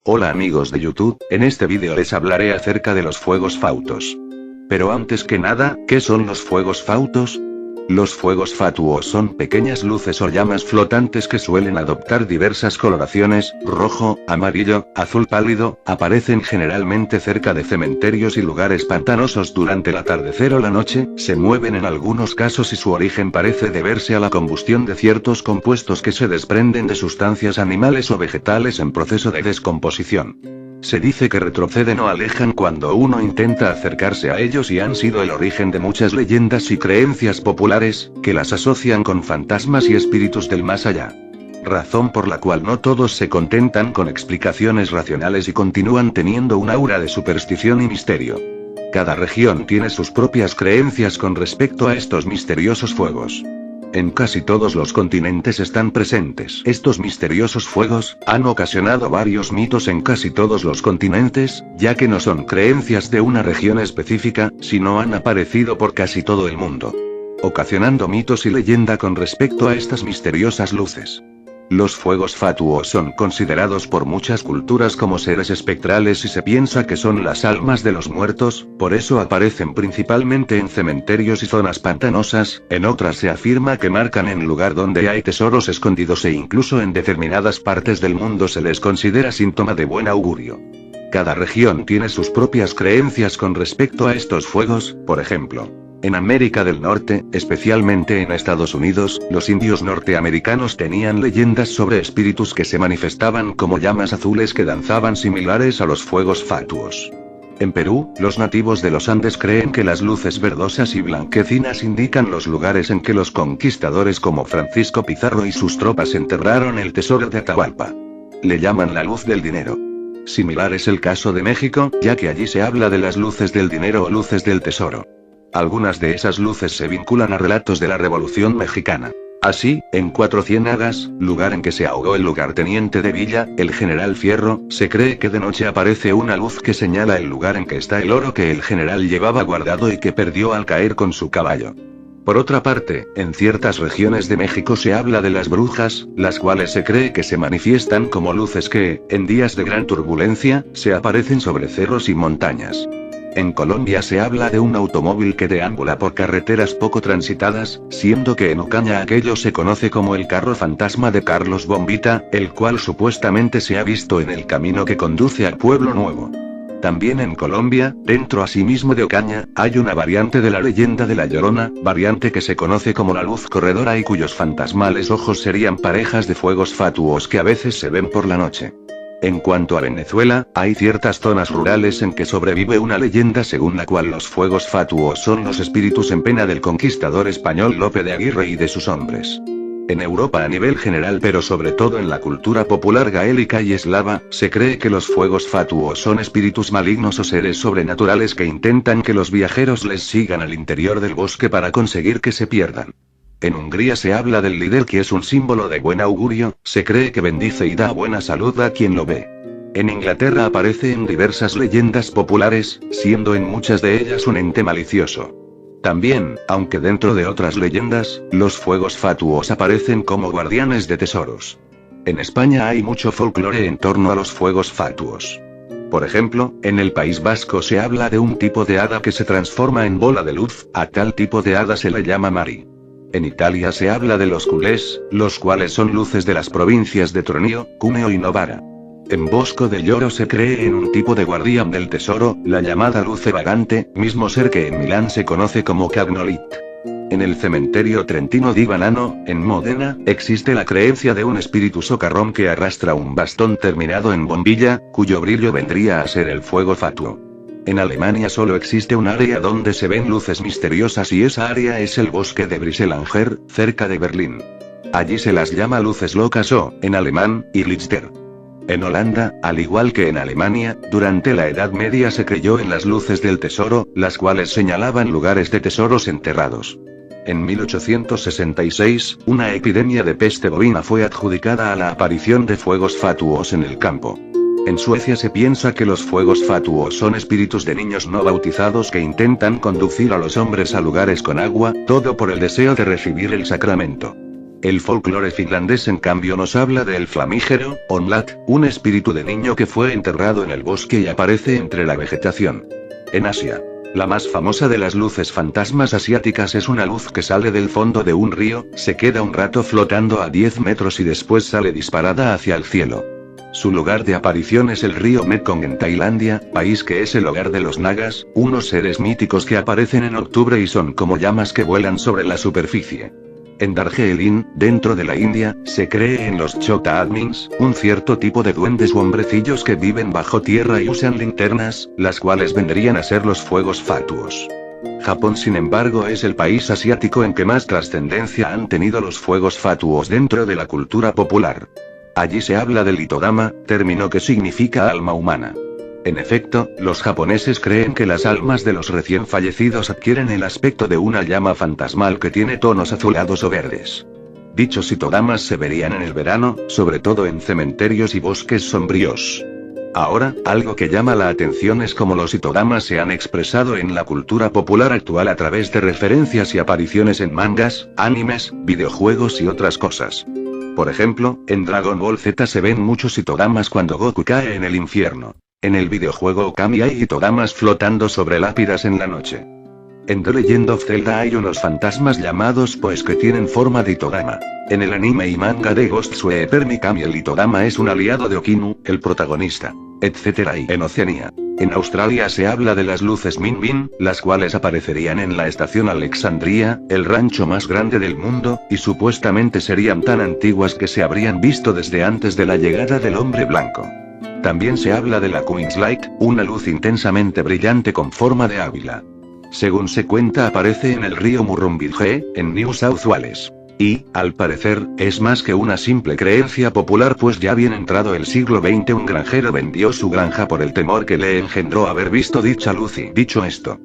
Hola amigos de YouTube, en este vídeo les hablaré acerca de los fuegos fautos. Pero antes que nada, ¿qué son los fuegos fautos? Los fuegos fatuos son pequeñas luces o llamas flotantes que suelen adoptar diversas coloraciones, rojo, amarillo, azul pálido, aparecen generalmente cerca de cementerios y lugares pantanosos durante el atardecer o la noche, se mueven en algunos casos y su origen parece deberse a la combustión de ciertos compuestos que se desprenden de sustancias animales o vegetales en proceso de descomposición. Se dice que retroceden o alejan cuando uno intenta acercarse a ellos y han sido el origen de muchas leyendas y creencias populares, que las asocian con fantasmas y espíritus del más allá. Razón por la cual no todos se contentan con explicaciones racionales y continúan teniendo un aura de superstición y misterio. Cada región tiene sus propias creencias con respecto a estos misteriosos fuegos. En casi todos los continentes están presentes. Estos misteriosos fuegos han ocasionado varios mitos en casi todos los continentes, ya que no son creencias de una región específica, sino han aparecido por casi todo el mundo, ocasionando mitos y leyenda con respecto a estas misteriosas luces. Los fuegos fatuos son considerados por muchas culturas como seres espectrales y se piensa que son las almas de los muertos, por eso aparecen principalmente en cementerios y zonas pantanosas, en otras se afirma que marcan en lugar donde hay tesoros escondidos e incluso en determinadas partes del mundo se les considera síntoma de buen augurio. Cada región tiene sus propias creencias con respecto a estos fuegos, por ejemplo. En América del Norte, especialmente en Estados Unidos, los indios norteamericanos tenían leyendas sobre espíritus que se manifestaban como llamas azules que danzaban similares a los fuegos fatuos. En Perú, los nativos de los Andes creen que las luces verdosas y blanquecinas indican los lugares en que los conquistadores como Francisco Pizarro y sus tropas enterraron el tesoro de Atahualpa. Le llaman la luz del dinero. Similar es el caso de México, ya que allí se habla de las luces del dinero o luces del tesoro. Algunas de esas luces se vinculan a relatos de la Revolución Mexicana. Así, en Cuatro Ciénagas, lugar en que se ahogó el lugarteniente de Villa, el general Fierro, se cree que de noche aparece una luz que señala el lugar en que está el oro que el general llevaba guardado y que perdió al caer con su caballo. Por otra parte, en ciertas regiones de México se habla de las brujas, las cuales se cree que se manifiestan como luces que, en días de gran turbulencia, se aparecen sobre cerros y montañas. En Colombia se habla de un automóvil que deambula por carreteras poco transitadas, siendo que en Ocaña aquello se conoce como el carro fantasma de Carlos Bombita, el cual supuestamente se ha visto en el camino que conduce al Pueblo Nuevo. También en Colombia, dentro asimismo de Ocaña, hay una variante de la leyenda de La Llorona, variante que se conoce como la luz corredora y cuyos fantasmales ojos serían parejas de fuegos fatuos que a veces se ven por la noche. En cuanto a Venezuela, hay ciertas zonas rurales en que sobrevive una leyenda según la cual los fuegos fatuos son los espíritus en pena del conquistador español Lope de Aguirre y de sus hombres. En Europa a nivel general pero sobre todo en la cultura popular gaélica y eslava, se cree que los fuegos fatuos son espíritus malignos o seres sobrenaturales que intentan que los viajeros les sigan al interior del bosque para conseguir que se pierdan. En Hungría se habla del líder que es un símbolo de buen augurio, se cree que bendice y da buena salud a quien lo ve. En Inglaterra aparece en diversas leyendas populares, siendo en muchas de ellas un ente malicioso. También, aunque dentro de otras leyendas, los fuegos fatuos aparecen como guardianes de tesoros. En España hay mucho folclore en torno a los fuegos fatuos. Por ejemplo, en el País Vasco se habla de un tipo de hada que se transforma en bola de luz, a tal tipo de hada se le llama Mari. En Italia se habla de los culés, los cuales son luces de las provincias de Tronio, Cuneo y Novara. En Bosco de Lloro se cree en un tipo de guardián del tesoro, la llamada luce vagante, mismo ser que en Milán se conoce como Cagnolit. En el cementerio trentino di Banano, en Módena, existe la creencia de un espíritu socarrón que arrastra un bastón terminado en bombilla, cuyo brillo vendría a ser el fuego fatuo. En Alemania solo existe un área donde se ven luces misteriosas y esa área es el bosque de Brisselanger, cerca de Berlín. Allí se las llama luces locas o, en alemán, Irrlichter. En Holanda, al igual que en Alemania, durante la Edad Media se creyó en las luces del tesoro, las cuales señalaban lugares de tesoros enterrados. En 1866, una epidemia de peste bovina fue adjudicada a la aparición de fuegos fatuos en el campo. En Suecia se piensa que los fuegos fatuos son espíritus de niños no bautizados que intentan conducir a los hombres a lugares con agua, todo por el deseo de recibir el sacramento. El folclore finlandés en cambio nos habla del flamígero, Onlat, un espíritu de niño que fue enterrado en el bosque y aparece entre la vegetación. En Asia, la más famosa de las luces fantasmas asiáticas es una luz que sale del fondo de un río, se queda un rato flotando a 10 metros y después sale disparada hacia el cielo. Su lugar de aparición es el río Mekong en Tailandia, país que es el hogar de los nagas, unos seres míticos que aparecen en octubre y son como llamas que vuelan sobre la superficie. En Darjeeling, dentro de la India, se cree en los Chota Admins, un cierto tipo de duendes u hombrecillos que viven bajo tierra y usan linternas, las cuales vendrían a ser los fuegos fatuos. Japón, sin embargo, es el país asiático en que más trascendencia han tenido los fuegos fatuos dentro de la cultura popular. Allí se habla del Itodama, término que significa alma humana. En efecto, los japoneses creen que las almas de los recién fallecidos adquieren el aspecto de una llama fantasmal que tiene tonos azulados o verdes. Dichos itodamas se verían en el verano, sobre todo en cementerios y bosques sombríos. Ahora, algo que llama la atención es cómo los itodamas se han expresado en la cultura popular actual a través de referencias y apariciones en mangas, animes, videojuegos y otras cosas. Por ejemplo, en Dragon Ball Z se ven muchos itodamas cuando Goku cae en el infierno. En el videojuego Okami hay itodamas flotando sobre lápidas en la noche. En The Legend of Zelda hay unos fantasmas llamados Poes que tienen forma de itodama. En el anime y manga de Ghost Sueper Mikami el itodama es un aliado de Okinu, el protagonista, etc. Y en Oceanía. En Australia se habla de las luces Min Min, las cuales aparecerían en la estación Alexandria, el rancho más grande del mundo, y supuestamente serían tan antiguas que se habrían visto desde antes de la llegada del hombre blanco. También se habla de la Queen's Light, una luz intensamente brillante con forma de águila. Según se cuenta aparece en el río Murrumbidgee, en New South Wales. Y, al parecer, es más que una simple creencia popular pues ya bien entrado el siglo XX un granjero vendió su granja por el temor que le engendró haber visto dicha luz y dicho esto,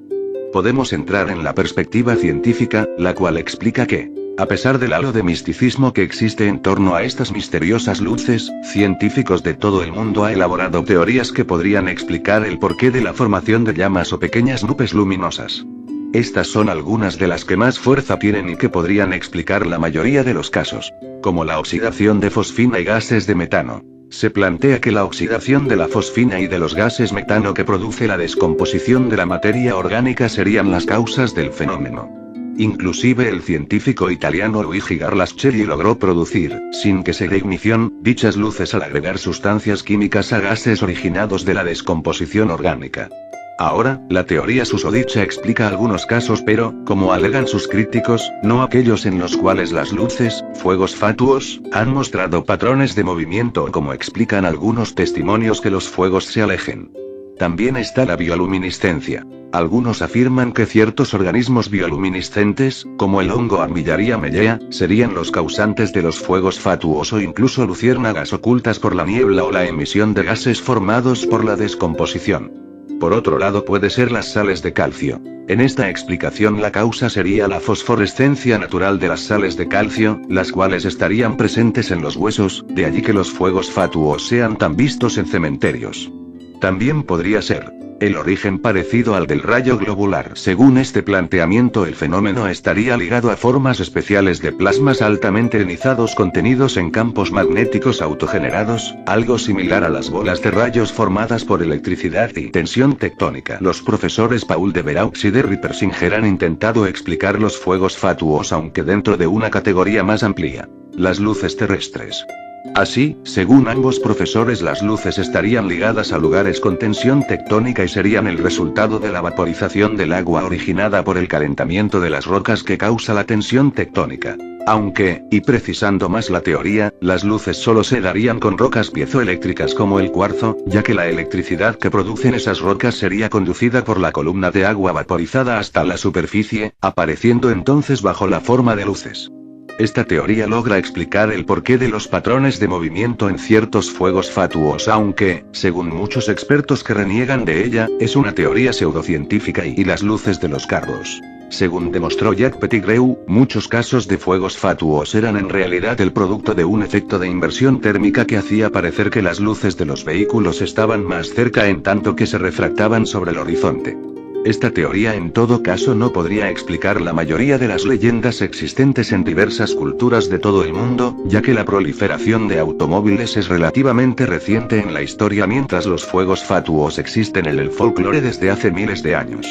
podemos entrar en la perspectiva científica, la cual explica que, a pesar del halo de misticismo que existe en torno a estas misteriosas luces, científicos de todo el mundo han elaborado teorías que podrían explicar el porqué de la formación de llamas o pequeñas nubes luminosas. Estas son algunas de las que más fuerza tienen y que podrían explicar la mayoría de los casos, como la oxidación de fosfina y gases de metano. Se plantea que la oxidación de la fosfina y de los gases metano que produce la descomposición de la materia orgánica serían las causas del fenómeno. Inclusive el científico italiano Luigi Garlaschelli logró producir, sin que se dé ignición, dichas luces al agregar sustancias químicas a gases originados de la descomposición orgánica. Ahora, la teoría susodicha explica algunos casos pero, como alegan sus críticos, no aquellos en los cuales las luces, fuegos fatuos, han mostrado patrones de movimiento o como explican algunos testimonios que los fuegos se alejen. También está la bioluminiscencia. Algunos afirman que ciertos organismos bioluminiscentes, como el hongo Armillaria mellea, serían los causantes de los fuegos fatuos o incluso luciérnagas ocultas por la niebla o la emisión de gases formados por la descomposición. Por otro lado puede ser las sales de calcio. En esta explicación la causa sería la fosforescencia natural de las sales de calcio, las cuales estarían presentes en los huesos, de allí que los fuegos fatuos sean tan vistos en cementerios. También podría ser el origen parecido al del rayo globular. Según este planteamiento el fenómeno estaría ligado a formas especiales de plasmas altamente ionizados contenidos en campos magnéticos autogenerados, algo similar a las bolas de rayos formadas por electricidad y tensión tectónica. Los profesores Paul de Veraux y de Rippersinger han intentado explicar los fuegos fatuos aunque dentro de una categoría más amplia, las luces terrestres. Así, según ambos profesores las luces estarían ligadas a lugares con tensión tectónica y serían el resultado de la vaporización del agua originada por el calentamiento de las rocas que causa la tensión tectónica. Aunque, y precisando más la teoría, las luces solo se darían con rocas piezoeléctricas como el cuarzo, ya que la electricidad que producen esas rocas sería conducida por la columna de agua vaporizada hasta la superficie, apareciendo entonces bajo la forma de luces. Esta teoría logra explicar el porqué de los patrones de movimiento en ciertos fuegos fatuos aunque, según muchos expertos que reniegan de ella, es una teoría pseudocientífica y las luces de los carros. Según demostró Jacques Pettigrew, muchos casos de fuegos fatuos eran en realidad el producto de un efecto de inversión térmica que hacía parecer que las luces de los vehículos estaban más cerca en tanto que se refractaban sobre el horizonte. Esta teoría en todo caso no podría explicar la mayoría de las leyendas existentes en diversas culturas de todo el mundo, ya que la proliferación de automóviles es relativamente reciente en la historia, mientras los fuegos fatuos existen en el folclore desde hace miles de años.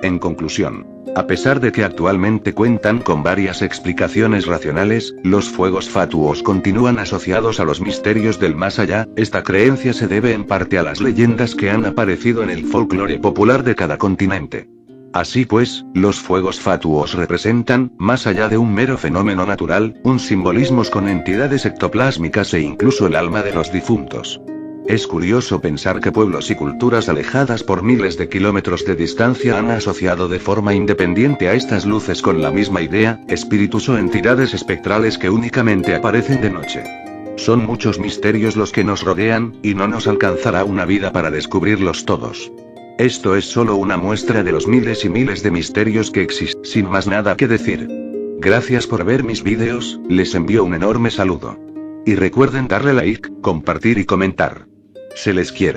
En conclusión, a pesar de que actualmente cuentan con varias explicaciones racionales, los fuegos fatuos continúan asociados a los misterios del más allá. Esta creencia se debe en parte a las leyendas que han aparecido en el folclore popular de cada continente. Así pues, los fuegos fatuos representan, más allá de un mero fenómeno natural, un simbolismo con entidades ectoplásmicas e incluso el alma de los difuntos. Es curioso pensar que pueblos y culturas alejadas por miles de kilómetros de distancia han asociado de forma independiente a estas luces con la misma idea, espíritus o entidades espectrales que únicamente aparecen de noche. Son muchos misterios los que nos rodean, y no nos alcanzará una vida para descubrirlos todos. Esto es solo una muestra de los miles y miles de misterios que existen. Sin más nada que decir. Gracias por ver mis vídeos, les envío un enorme saludo. Y recuerden darle like, compartir y comentar. Se les quiere.